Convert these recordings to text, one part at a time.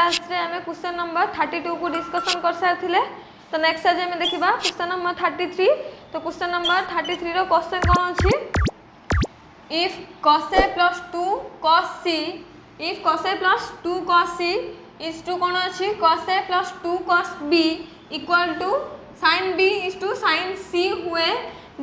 Class रे हमें question number 32 को डिस्कशन कर सारथिले। तो नेक्स्ट आज हमें देखिबा क्वेश्चन नंबर 33। तो क्वेश्चन नंबर 33 रो क्वेश्चन कोन अछि, if cos a plus 2 cos c, if cos a plus 2 cos c is to कोन अछि cos a plus 2 cos b equal to sin b is to sin c हुए,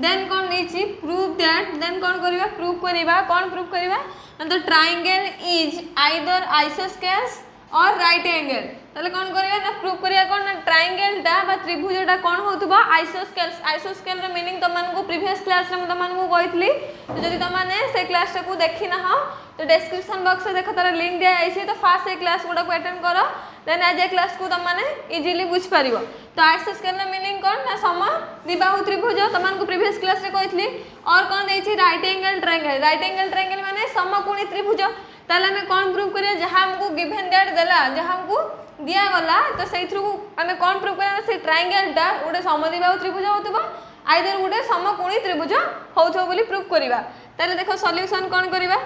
then कोन देछि prove that, then कोन करिबा prove करिबा, कोन prove करिबा the triangle is either isosceles or right angle. ताले कोन करिबा ना प्रूव करिया कोन ना ट्रायंगल दा बा त्रिभुजटा कोन होतबा आइसोस्केल्स। आइसोस्केल रो मीनिंग तमन को प्रीवियस क्लास रे तमन को कहितली। तो जदि तमाने से क्लास को देखि ना हो तो डिस्क्रिप्शन बॉक्स में देखो तार लिंक दिया आइछि, तो फास्ट से क्लास गुडा को अटेंड करो, देन आज ए क्लास को तमाने इजीली बुझ पारिबो। तो आइसोस्केल रो मीनिंग कोन ना समद्विबाहु त्रिभुज तमन को प्रीवियस क्लास रे कहितली। और कोन देछि right angle triangle. Right angle triangle माने समकोणी त्रिभुज। ताले हमें कोन प्रूव करिया जहां हमको गिवन दैट देला, जहां हमको दिया गला, तो सेइ थ्रू हमें कोन प्रूव करिया से ट्रायंगल दा उडे समद्विबाहु त्रिभुज होतबो आइदर उडे समकोणी त्रिभुज होथबो बोली प्रूव करिबा। ताले देखो सॉल्यूशन कोन करिबा।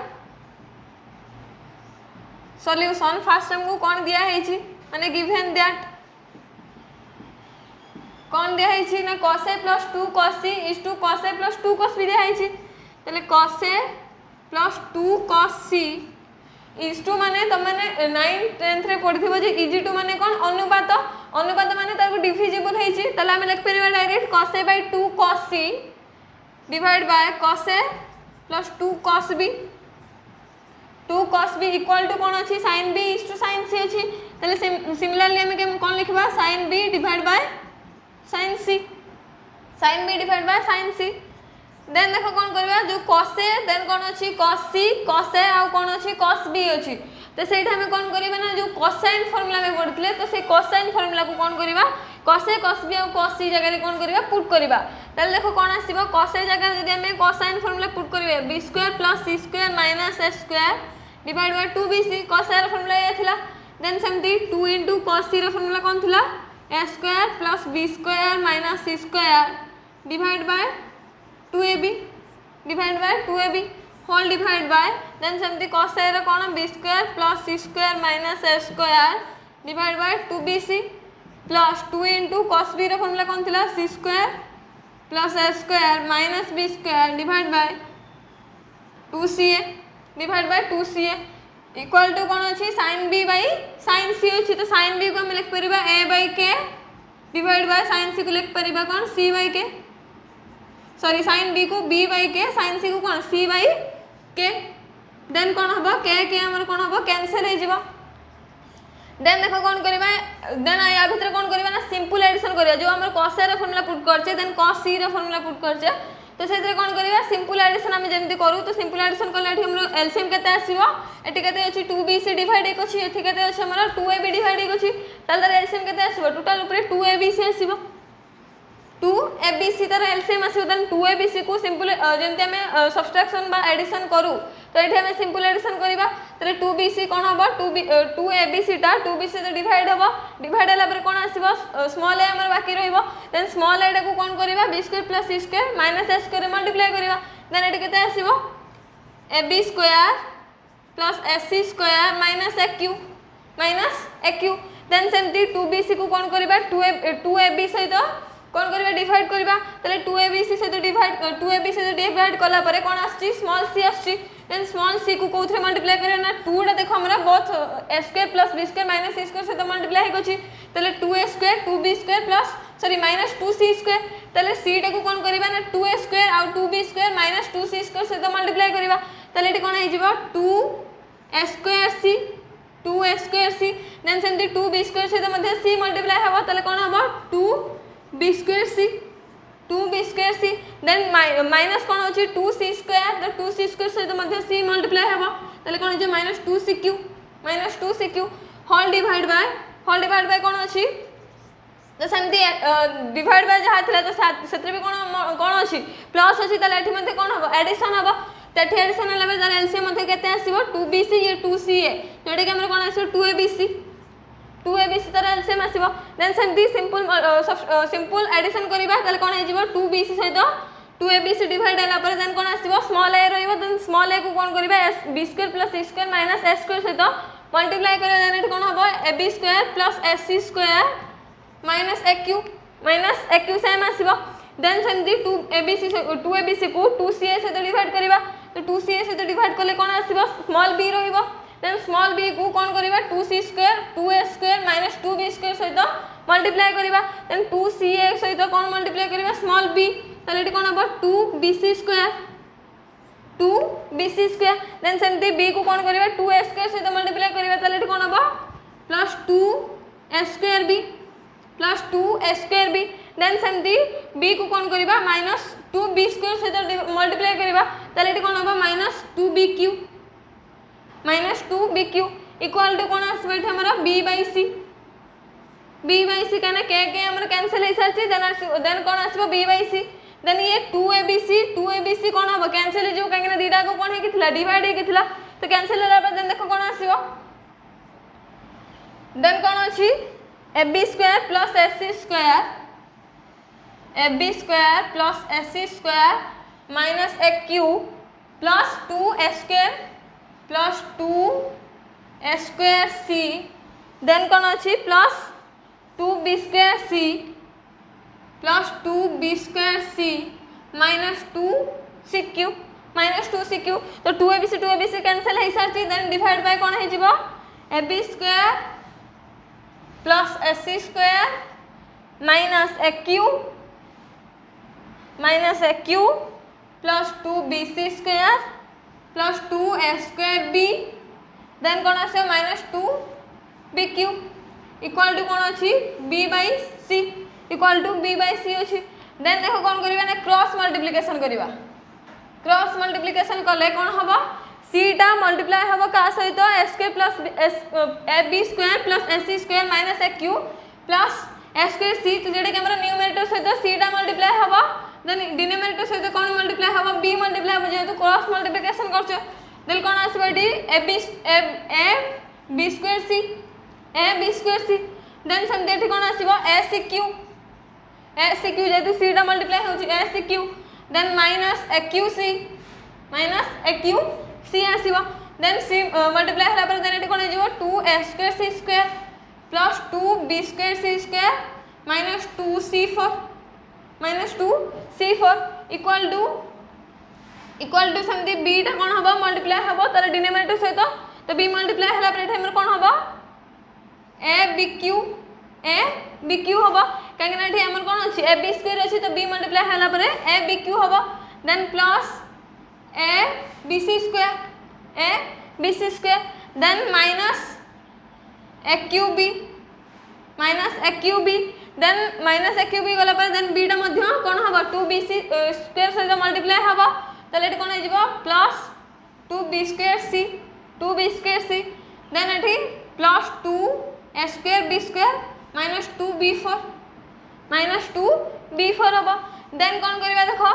सॉल्यूशन फास्ट हमको कोन दिया हेछि माने गिवन दैट कोन दिया हेछि ना cos a plus 2 cos c is to cos a plus 2 cos b दिया हेछि। ताले cos a plus 2 cos c is to माने तमने 9 10th रे पढिथिबो जे is to माने कोन अनुपात। अनुपात माने ताको डिविजिबल हेछि। ताले हम लिख परिबा direct cos a by 2 cos c divide by cos a plus 2 cos b। 2 cos b equal to कोन अछि sin b is to sin c अछि। ताले सिमिलरली हम कोन लिखबा sin b divide by sin c, sin b divide by sin c। Then देखो कोन करबा जो cos a देन कोन अछि cos c cos a आ कोन अछि cos b अछि। तो सेठा में कोन करिबा ना जो कोसाइन फार्मूला में पढितले, तो से कोसाइन फार्मूला को कोन करिबा cos a cos b uh cos c जगह रे कोन करिबा पुट करिबा। ताले देखो कोन आसीबो cos a जगह जदि हमें कोसाइन फार्मूला पुट करिवे b² + c² - a² divide by 2bc। cos a रो फार्मूला ये थिला। देन सेमती 2 * cos c रो फार्मूला कोन थिला a² + b² - c² divide by 2ab divide by 2ab whole divide by then सेमती cos a रो कोन b² + c² - a² divide by 2bc plus 2 * cos b रो फार्मूला कोन थिला c² + a² - b² divide by 2ca divide by 2ca equal to कोन अछि sin b by sin c अछि। तो sin b को हम लिख परिबा a/k divide by sin c को लिख परिबा कोन c/k, सॉरी sin b को b/k sin c को कोन c/k। देन कोन हबो k हमर कोन हबो कैंसिल हे जिवो। देन देखो कोन करिबा, देन या भीतर कोन करिबा ना सिंपल एडिशन करिया। जो हमर cos a रो फार्मूला पुट करछे देन cos c रो फार्मूला पुट करछे, तो सेतरे कोन करिबा सिंपल एडिशन हम जेमति करू। तो सिंपल एडिशन करले एठी हमरो एलसीएम केते आसीबो, एठी केते अछि 2bc डिवाइड एक अछि, एठी केते अछि हमरो 2ab डिवाइड एक अछि। ताल तार एलसीएम केते आसीबो टोटल ऊपर 2abc आसीबो। 2abc तार एलसीएम आसीबो। देन 2abc को सिंपल जेमति हमें सब्ट्रैक्शन बा एडिशन करू, तो एठी हमें सिंपल एडिशन करिबा। ताले 2bc कोन हबो 2abc टा 2bc से डिवाइड हबो, डिवाइड हला पर कोन आसीबो स्मॉल a हमर बाकी रहइबो। देन स्मॉल a को कोन करिबा b² + c² - a² मल्टीप्लाई करिबा। देन एठी केते आसीबो ab² + ac² - aq। देन सेमती 2bc को कोन करिबा 2ab सहित कोन करिबा डिवाइड करिबा। ताले 2abc सहित डिवाइड कला परे कोन आछि स्मॉल c आछि। देन स्मॉल c को कोथरे मल्टीप्लाई करिया ना 2 टा देखो हमरा बोथ a² + b² - c² सहित मल्टीप्लाई होछि। ताले 2a² 2b² plus sorry -2c²। ताले c टा को कोन करिबा ना 2a² आ 2b² - 2c² सहित मल्टीप्लाई करिबा। ताले एठी कोन हे जिवो 2a²c 2a²c। देन सेमती 2b² सहित मध्ये c मल्टीप्लाई हबो। ताले कोन हबो 2b²c 2b²c। देन माइनस कोन होछि 2c², तो 2c² सहित मध्ये c मल्टीप्लाई हबो। ताले कोन जे -2cq होल डिवाइड बाय कोन अछि तो सेमती डिवाइड बाय जहा थिला, तो सेतरे भी कोन अछि प्लस अछि। ताले एठी मध्ये कोन हबो एडिशन हबो। तो एठी एडिशन हला बेर एलसीएम मध्ये केते आसीबो 2bc ये 2ca, तो एठी हमर कोन आसीबो 2abc तार एलसीएम आसीबो। देन सेमती सिंपल एडिशन करिबा। ताले कोन हे जिवो 2bc सहित 2abc डिवाइड हला पर देन कोन आसीबो स्मॉल a रहइबो। देन स्मॉल a को कोन करिबा b² + c² - a² सहित मल्टीप्लाई करिया देन एठी कोन हबो ab square plus ac square minus aq same आसीबो देन सेमती 2abc को 2ca से डिवाइड करिबा तो 2ca से डिवाइड करले कोन आसीबो स्मॉल b रहिबो देन स्मॉल b को कोन करिबा 2c square 2a square minus 2b square सहित मल्टीप्लाई करिबा देन 2ca सहित कोन मल्टीप्लाई करिबा स्मॉल b ताले एठी कोन हबो 2bc square 2bc square then सेमती b को कोन करिबा 2a स्क्वायर सहित मल्टीप्लाई करिबा ताले एठी कोन हबो plus 2a square b plus 2a square b then सेमती b को कोन करिबा माइनस 2b स्क्वायर सहित मल्टीप्लाई करिबा ताले एठी कोन हबो माइनस 2bq इक्वल टू कोन आसीबा एठी हमरा b by c कने के हमर कैंसिल हे सारछि देन कोन आसीबो b by c देन ये 2abc कोन हबो कैंसिल हे जो काहे दीटा को कोन हे किथिला डिवाइड हे किथिला तो कैंसिल होला पर देन देखो कोन आसीबो देन कोन अछि ab square plus ac square minus aq plus 2a square plus 2a square c then कोन अछि plus 2b square c plus 2b square c minus 2cq तो 2abc कैंसिल हे सारछि देन डिवाइड बाय कोन हे जिवो ab square plus ac square minus aq plus 2bc square plus 2a square b then कोन आसे माइनस 2bq इक्वल टू कोन अछि b by c equal to b by c अछि देन देखो कोन करिबा ना क्रॉस मल्टीप्लिकेशन करले कोन हबो c टा मल्टीप्लाई हबो का सहित s square plus ab square plus ac square minus aq plus a square c तो जेडे के हमरा न्यूमरेटर सहित c टा मल्टीप्लाई हबो देन डिनोमिनेटर सहित कोन मल्टीप्लाई हबो b मल्टीप्लाई हबो जेतु क्रॉस मल्टीप्लिकेशन करछ देन कोन आसीबो एटी ab स्क्वायर c देन समते एटी कोन आसीबो acq जेतु c टा मल्टीप्लाई होछि acq देन माइनस aqc आसीबो देन c मल्टीप्लाई होला पर देन एटी कोन जेबो 2a square c square plus 2b square c square minus 2c4 equal to समती b टा कोन हबो मल्टीप्लाई हबो तार डिनोमिनेटर सहित तो b मल्टीप्लाई होला पर एठी हमर कोन हबो abq हबो काहे ना एठी हमर कोन अछि ab स्क्वायर अछि तो b मल्टीप्लाई होला पर abq हबो then plus abc square then minus aqb then minus aqb गला पर देन b टा मध्य कोन हबो 2bc स्क्वायर सहित मल्टीप्लाई हबो तले एठी कोन हिजबो plus 2b square c then एठी plus 2a square b square minus 2b4 हबो देन कोन करबा देखो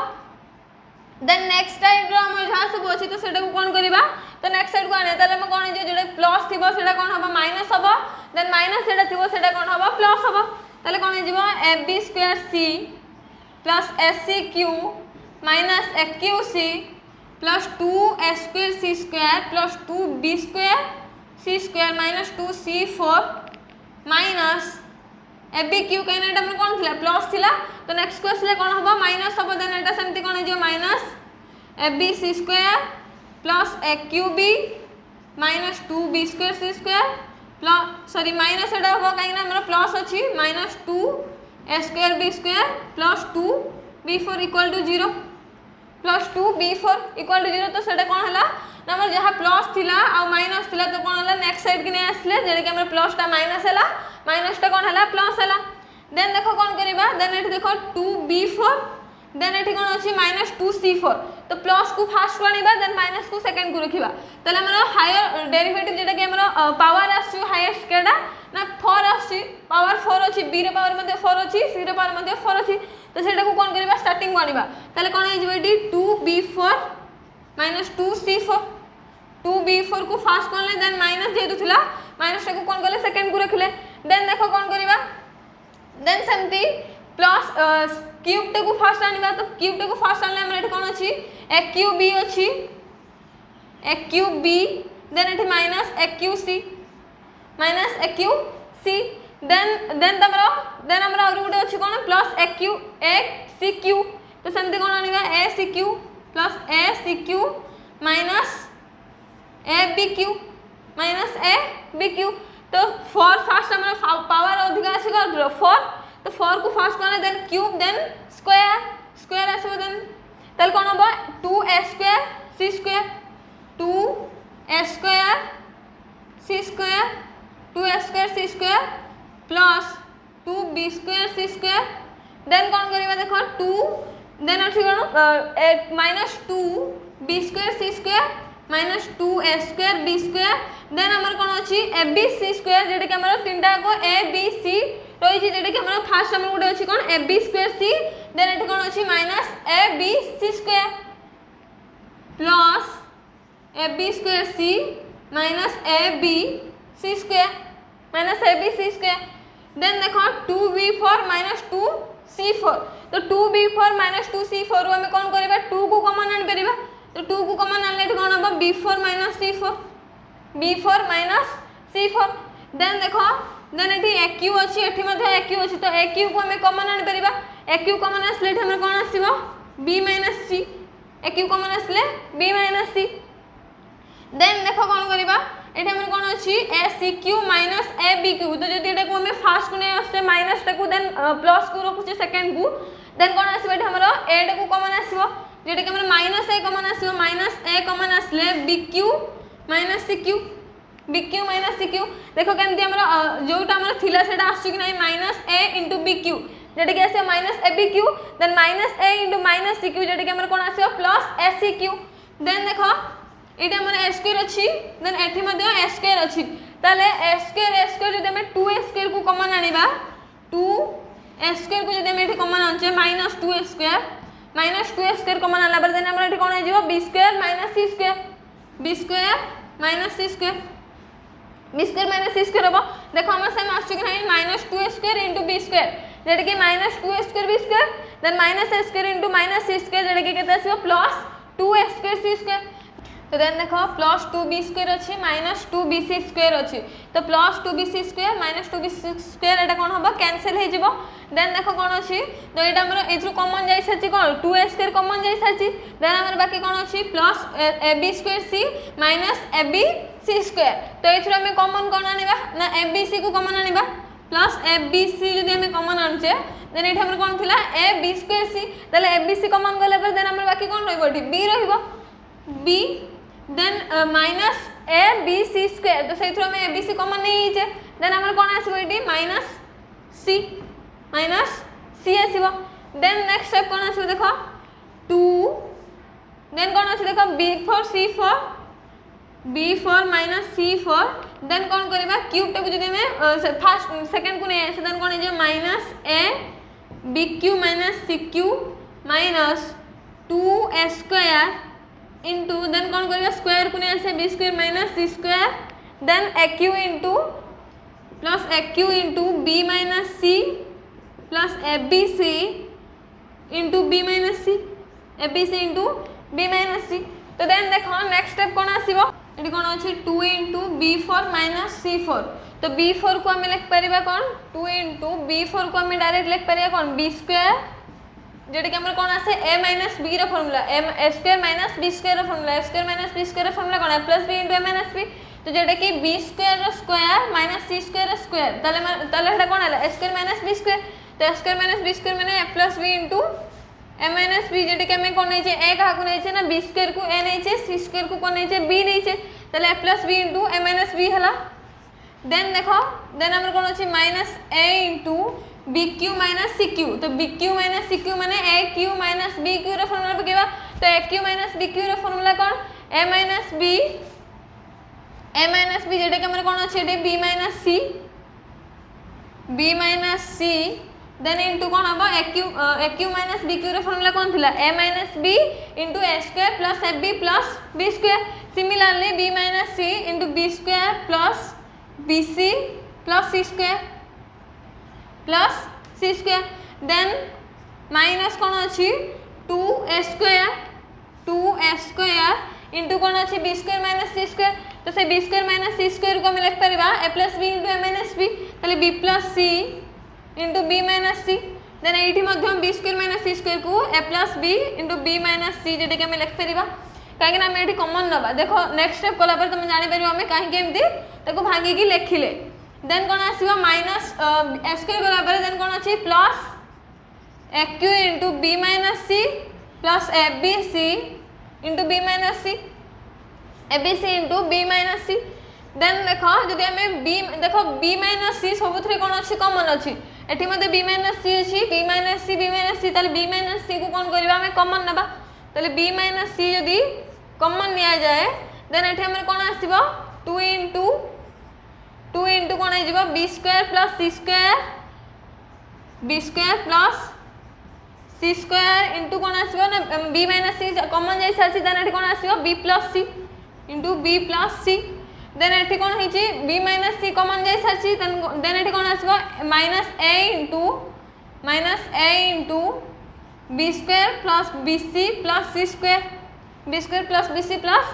देन नेक्स्ट टाइप रो हम जहां सब अछि तो सेटा को कोन करबा तो नेक्स्ट साइड को आने तले हम कोन जे जेडे प्लस थिबो सेटा कोन हबो माइनस हबो देन माइनस सेटा थिबो सेटा कोन हबो प्लस हबो तले कोन हिजबो ab square c plus acq minus aqc plus 2a square c square plus 2b square c square minus 2c4 minus abq कहना एटा हमर कोन थिला प्लस थिला तो नेक्स्ट को असले कोन हबो माइनस हबो देन एटा सेमति कोन जे minus abc square plus aqb minus 2b square c square plus sorry minus एटा हबो काहे हमर प्लस अछि minus 2a square b square plus 2b4 equal to 0 plus 2b4 equal to 0 तो सेटा कोन हला नंबर जहा प्लस थिला आ माइनस थिला तो कोन हला नेक्स्ट साइड के नै आसले जेडे के हमर प्लस टा माइनस हला माइनस टा कोन हला प्लस हला देन देखो कोन करिबा देन एठी देखो 2b4 देन एठी कोन अछि माइनस 2c4 तो प्लस को फर्स्ट को आनिबा देन माइनस को सेकंड को रखिबा तले हमर हायर डेरिवेटिव जेटा के हमर पावर आछि हाईएस्ट केडा ना 4 आछि पावर 4 अछि b रे पावर मध्ये 4 अछि c रे पावर मध्ये 4 अछि तो सेटा को कोन करिबा स्टार्टिंग को आनिबा तले कोन हे जेबेटी 2b4 माइनस 2c4 2b4 को फर्स्ट को ले देन माइनस जेतु थिला माइनस को कोन गले सेकंड को रखले देन देखो कोन करिबा देन समती प्लस क्यूब टे को फर्स्ट आनिबा तो क्यूब टे को फर्स्ट आनले हमर एठी कोन अछि aqb अछि aqb देन एठी minus aqc minus A Q C then हमर और गुटे अछि कोन plus A Q A C Q तो सेमते कोन आनिबा A C Q plus A C Q minus A B Q minus A B Q तो 4 फास्ट हमर पावर अधिक अछि 4 तो 4 को फास्ट करना देन क्यूब देन स्क्वायर आसबो देन तल कोन होबो 2a square c square 2a square c square 2a square c square plus 2b square c square then कोन करिबा देखो 2 देन अछि कोन minus 2b square c square minus 2a square b square then हमर कोन अछि abc स्क्वायर जेटा कि हमर तीनटा को abc रही छी जेटा कि हमर फास्ट हमर गुटे अछि कोन ab स्क्वायर c देन एठी कोन अछि minus abc square plus ab square c minus abc square minus abc square then देखो 2b4 माइनस 2c4 तो 2b4 माइनस 2c4 हम कोन करबा 2 को कॉमन आन परिबा तो 2 को कॉमन आनले कोन होबा b4 minus c4 b4 minus c4 then देखो देन एठी aq अछि एठी मध्ये aq अछि तो aq को हम कॉमन आन परिबा aq कॉमन आसले हमर कोन आसीबो b minus c aq common आसले b माइनस c देन देखो कोन करबा एठी हमर कोन अछि acq माइनस abq तो जदि एटा को हम फास्ट को नै आसे माइनस टा को देन प्लस को रखुचे सेकंड को देन कोन आसीबा एठी हमर a टा को कॉमन आसीबो जेटा कि हमर माइनस a कॉमन आसीबो माइनस a कॉमन आसले bq minus cq bq minus cq देखो केनती हमर जोटा हमर थिला सेटा आसु कि नै माइनस a * bq जेटा कि आसे minus abq then minus a * minus cq जेटा कि हमर कोन आसीबो प्लस acq देन देखो एटा हमर a स्क्वायर अछि देन एठी मध्ये a स्क्वायर अछि ताले a स्क्वायर जदि हम 2a स्क्वायर को कॉमन आनिबा 2a स्क्वायर को जदि हम एठी कॉमन आनचे माइनस 2a स्क्वायर कॉमन आला पर देन हमर एठी कोन आइजो b square minus c square b square minus c square b square minus c square होबो देखो हमर सेम आछी कि नै minus 2a square * b square जेटा कि minus 2a square b square then minus a square * minus c square जेटा कि केते आसीबो plus 2a square c square तो देन देखो प्लस 2b स्क्वायर अछि माइनस 2bc स्क्वायर अछि तो plus 2bc square minus 2bc square एटा कोन होबो कैंसिल हे जिवो देन देखो कोन अछि तो एटा हमर एथु कॉमन जाई सछि कोन 2a स्क्वायर कॉमन जाई सछि देन हमर बाकी कोन अछि plus ab square c minus abc square तो एथु हम कॉमन कोन आनिबा ना abc को कॉमन आनिबा प्लस abc जदि हम कॉमन आनचे देन एटा हमर कोन थिला ab स्क्वायर c तले abc कॉमन गले पर देन हमर बाकी कोन रहइबो b रहइबो b then minus abc square तो सेथु हम abc कॉमन नै हिचे देन हमर कोन आसीबो एटी माइनस c आसीबो देन नेक्स्ट स्टेप कोन आसीबो देखो 2 देन कोन आसी देखो b4 माइनस c4 देन कोन करबा क्यूब टा को जदि हम फर्स्ट सेकंड को नै आसे देन कोन जे minus a bq minus cq minus 2a square into then कौन करेगा स्क्वायर को नहीं ऐसे b square minus c square then aq into plus aq into b minus c plus abc into b minus c abc into b minus c तो then देखो next step कौन आसीबो eighty कौन अछि 2 into b4 minus c4 तो b4 को हम लिख परिबा कौन 2 into b4 को हम डायरेक्ट लिख परिबा कौन b स्क्वायर जेटा कि हमर कोन आसे a माइनस b रो formula a square minus b square रो formula a square minus b square रो फार्मूला कोन a plus b * a minus b तो जेटा कि b स्क्वायर रो स्क्वायर माइनस c स्क्वायर रो स्क्वायर तले हेटा कोन आला a square minus b square तो a square minus b square माने a plus b * a minus b जेटा कि हम कोन नै छै a का को नै छै ना b स्क्वायर को a नै छै c स्क्वायर को कोन नै छै b नै छै तले a plus b * a minus b हला देन देखो देन हमर कोन अछि minus a * bq minus cq तो bq माइनस cq माने aq माइनस bq रो फार्मूला पकेबा तो aq माइनस bq रो फार्मूला कोन a माइनस b जेटा कि हमर कोन अछि एटे b minus c then into कोन हबो aq माइनस bq रो फार्मूला कोन थिला a minus b * a square plus ab plus b square similarly b minus c * b square plus bc plus c square plus c square then minus कोन अछि 2a square into कोन अछि b square minus c square तो से B square minus C square को आम लिख पार A plus B into A minus B ताले B plus C into B minus C then ये B square minus C square को A plus B into B minus सी जोटा कि आम लिख पार कहीं आम ये कमन नवा देखो नेक्स्ट स्टेप कला तुम जापर आम कहीं एमती भांगिकी लिखिले देन कौन आसो माइनस ए स्क्वायर गला देन कौन अच्छी plus A Q into B minus C plus A B C into B minus C A B C into B minus C then देख जब आम बी देख बी माइनस सी सब कौन अच्छी कमन अच्छी एटी मत बी माइनस सी अच्छी B minus C B minus C को कौन करवा आम कमन नवा ताले बी माइनस सी जदि कमन निया जाए देन एठी हमर कोन आसीबो 2 इंटू कोन आइजबो B square plus C square plus C square into कोन आसीबो ना बी माइनस सी कमन जाई सासी देन एठी कोन आसीबो B plus C into B plus सी देन एठी कोन हिची बी माइनस सी कमन जाई सासी देन एठी कोन आसीबो minus A into B square plus B C plus C square B square plus B C plus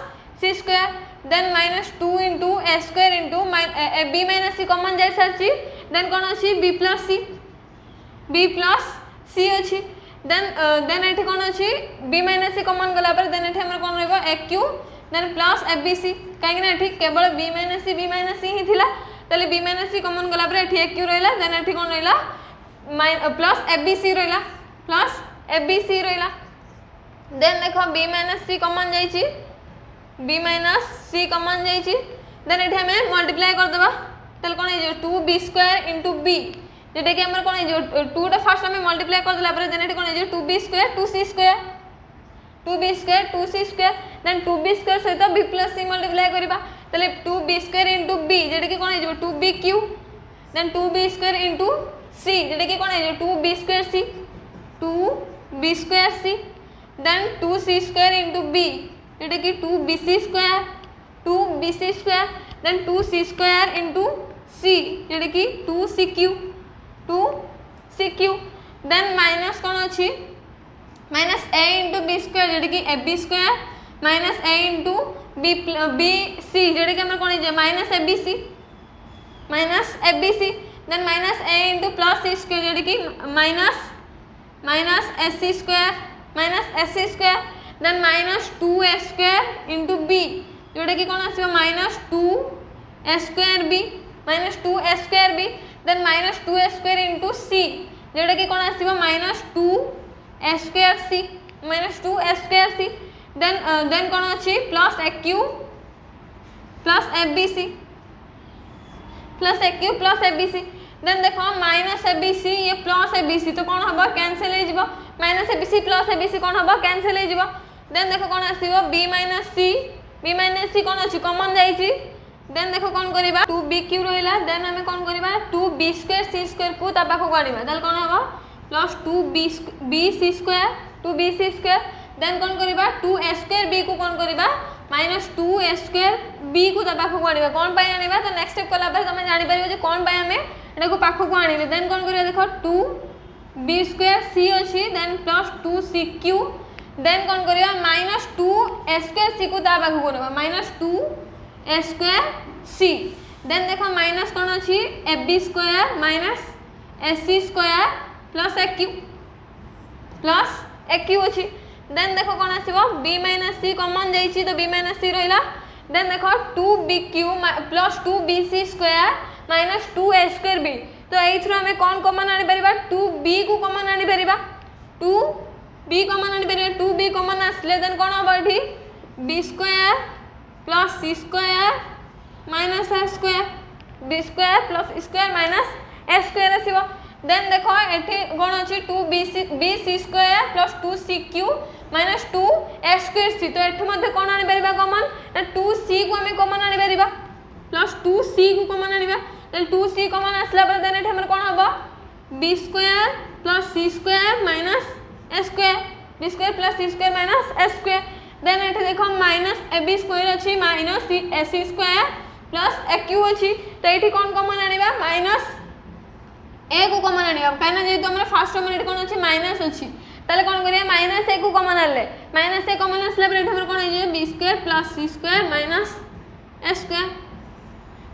C square then minus 2 into A square into B minus C common जाए सारी then कौन अच्छी B plus सी अच्छी then ये कौन अच्छी B minus C कमन गला then ये कौन रहा A cube then plus A B C कहीं केवल बी माइनस सी ही थिला ताले बी माइनस सी कमन गला ए क्यू रहा देन ये कौन रहा प्लस ए बी सी रहा प्लस ए बी सी रहा देन देख बी माइनस सी कमन जाइए बी माइनस सी कमन जाइए देन ये आम मल्टीप्लाई करदे तेल कौन हो 2 बी स्क्वायर इंटू बी जोटा कि आम कौन हो 2 टा फास्ट आम मल्टीप्लाई करदेला देन ये कौन हो 2 B square 2 C square 2 B square 2 C square then 2 B square सहित बी प्लस सी मल्टीप्लाई करवा तेल 2 बी स्क्वायर इंटू बी जोटा कि कौन हो 2 B cube then 2 B square into C जोटा कि कौन हो 2 B square C 2 B square C then 2 C square into B जोटा कि 2 B C square then 2 C square into C जोटा कि 2 सी क्यू देन माइनस कौन अच्छी minus A into B square जोटा कि A B square minus A into B C जोटा कि कौन हो minus A B C then minus A into plus C square जोटा कि minus S C square then minus 2 A square into B जोटा कि कौन आसो minus 2 A square B then minus 2 A square into C जोटा कि कौन आसो minus 2 A square C then कौन अच्छी plus A Q plus A B C then देखो माइनस ए बी सी ये प्लस ए बी सी तो कौन हम कैनसल हो minus A B C plus A B C कौन हम कैनसल हो देन देखो कौन आसो बी माइनस सी कौन अच्छी कमन जाइए देन देखो कौन करवा 2 बी क्यू रहा देन आम कौन करवा 2 बी स्क्वायर सी स्क्वायर को पाखक आना कौन हम plus 2 B C square then कौन करवा 2 ए स्क्वायर बी को कौन करवा माइनस 2 ए स्क्वायर बी को पाखक आना कौन आना तो नेक्स्ट स्टेप कला तुम जापर कौन आम एटा पाखक आने देन कौन कर देख 2 बी स्क्वायर सी अच्छी then plus 2 C Q then कौन करवा माइनस 2 ए स्क्वायर सी को पाखक ना minus 2 A square C then देख माइनस कौन अच्छी A B square minus A C square plus A Q अच्छी देन देखो कौन आसो बी माइनस सी कमन जाइए तो बी माइनस सी रहा देन देख 2 B Q plus 2 B C square minus 2 A square B तो ये आम कौन कमन आनीपर 2 बी को कमन आनीपर 2 बी कमन आनीपर 2 बी कमन आसले देन कौन हम ये B square plus C square minus A square B square plus square minus A square आसो देन देखो ये कौन अच्छी 2 B C square plus 2 C Q minus 2 A square C तो ये कौन आनीपर कमन 2 सी को आम कमन आनीपर प्लस 2 सी को कमन आना 2 सी कमन आसला देन ये कौन हम B square plus C square minus A square B square plus C square minus A square then ये देखो माइनस ए बी स्क्वायर अच्छी minus A C square plus A Q अच्छी तो ये कौन कमन आना माइनस ए को कमन आना कहीं जेहतु हमारे फास्ट टर्म कौन अच्छी माइनस अच्छी ताले कौन करिया माइनस ए को कमन आनले माइनस ए कमन आसला कौन हो B square plus C square minus A square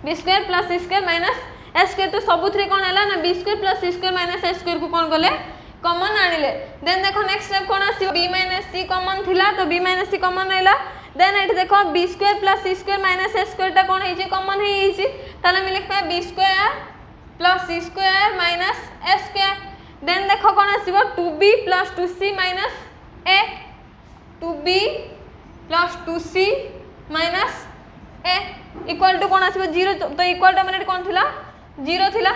B square plus C square minus A square तो सबुथरे कौन है ना B square plus C square minus A square को कौन कले कॉमन आनिले देन देखो नेक्स्ट स्टेप कौन आसी बी माइनस सी कॉमन थिला तो बी माइनस सी कॉमन आइला देन एट देखो B square plus C square minus A square टा कौन है कॉमन है ताले हम लिखबा B square plus C square minus A square then देखो कौन आसीबो 2b plus 2c minus A 2b plus 2c minus A equal to कौन आसीबो 0 तो इक्वल टू हमरे कौन थिला 0 थिला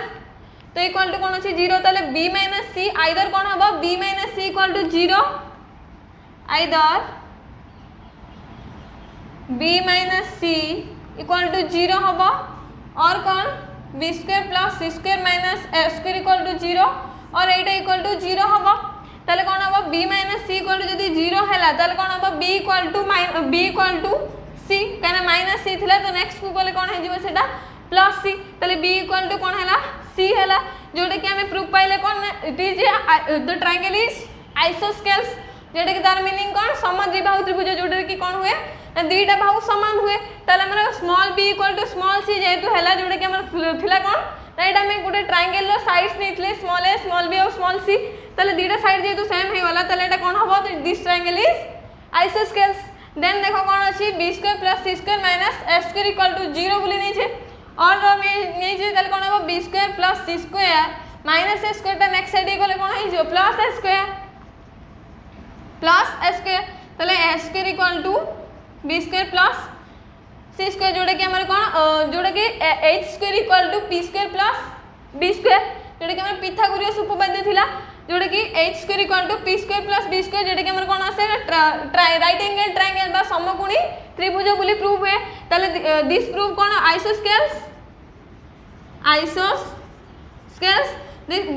तो इक्वल टू कौन अछि 0 ताले b माइनस c आइदर कौन हबो b minus c equal to 0 either b minus c equal to 0 हबो और कौन b square plus c square minus a square equal to 0 और एटा इक्वल टू 0 हबो ताले कौन हबो b minus c equal to जदी 0 हैला ताले कौन हबो b इक्वल टू c काना माइनस c थिला तो नेक्स्ट को बोले कौन हे जीवो सेटा प्लस c ताले b इक्वल टू कौन हैला c हैला जोटे कि हमें प्रूफ पाइले कौन it is the triangle is isosceles जोटे कि तार मीनिंग कौन समद्विबाहु त्रिभुज जोटे कि कौन हुए दुईटा बाहु समान हुए ताले हमर small b equal to small c जेतु हैला जोटे कि हमर थिला कौन राइट हमें गोटे ट्रायंगल रो साइड्स नेथले स्मॉल a स्मॉल b और स्मॉल c ताले दुईटा साइड जेतु सेम हे वाला ताले एटा कौन हबो this triangle is isosceles then देखो कौन अछि b square plus c square minus a square equal to 0 बोली नै छै और नै छै ताले कौन हबो b square plus c square minus a square ता नेक्स्ट साइड इक्वल कौन है जो प्लस a स्क्वायर ताले a square equal to b square plus c square जोड़े कि हमर कौन जोड़े कि h square equal to p square plus b square जोड़े कि हमर पिथागोरस उपपाद्य थिला जोड़े कि h square equal to p square plus b square जोड़े कि हमर कौन आसे राइट एंगल ट्रायंगल बा समकोणी त्रिभुज बोली प्रूव हुए ताले दिस प्रूव कौन आइसोस्केल्स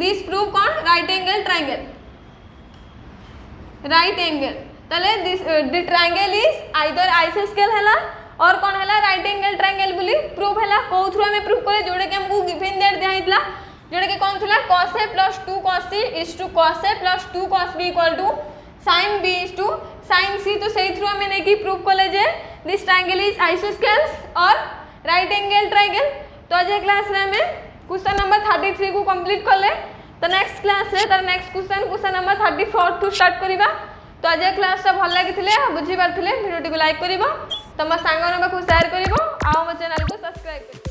दिस प्रूव कौन right angle triangle right angle ताले this the triangle is either आइसोस्केल हैला और कौन हैला राइट एंगल ट्रायंगल बोली प्रूव हैला को थ्रू हमें प्रूव करे जोड़े कि हमको गिवन दैट दिया हितला जोड़े कि कौन थिला cos a plus 2 cos c is to cos a plus 2 cos b equal to sin b is to sin c तो सही थ्रू हमें नेकी प्रूव करले जे this triangle is isosceles or right angle triangle तो आज क्लास रे हमें question number 33 को कंप्लीट करले तो नेक्स्ट क्लास रे तार next question number 34 to start करिबा तो आज क्लास ता भल लागिथिले बुझी पारथिले वीडियो को लाइक करिवो तम सांगन पाखु शेयर करिवो आ मो चैनल को सब्सक्राइब करिवो।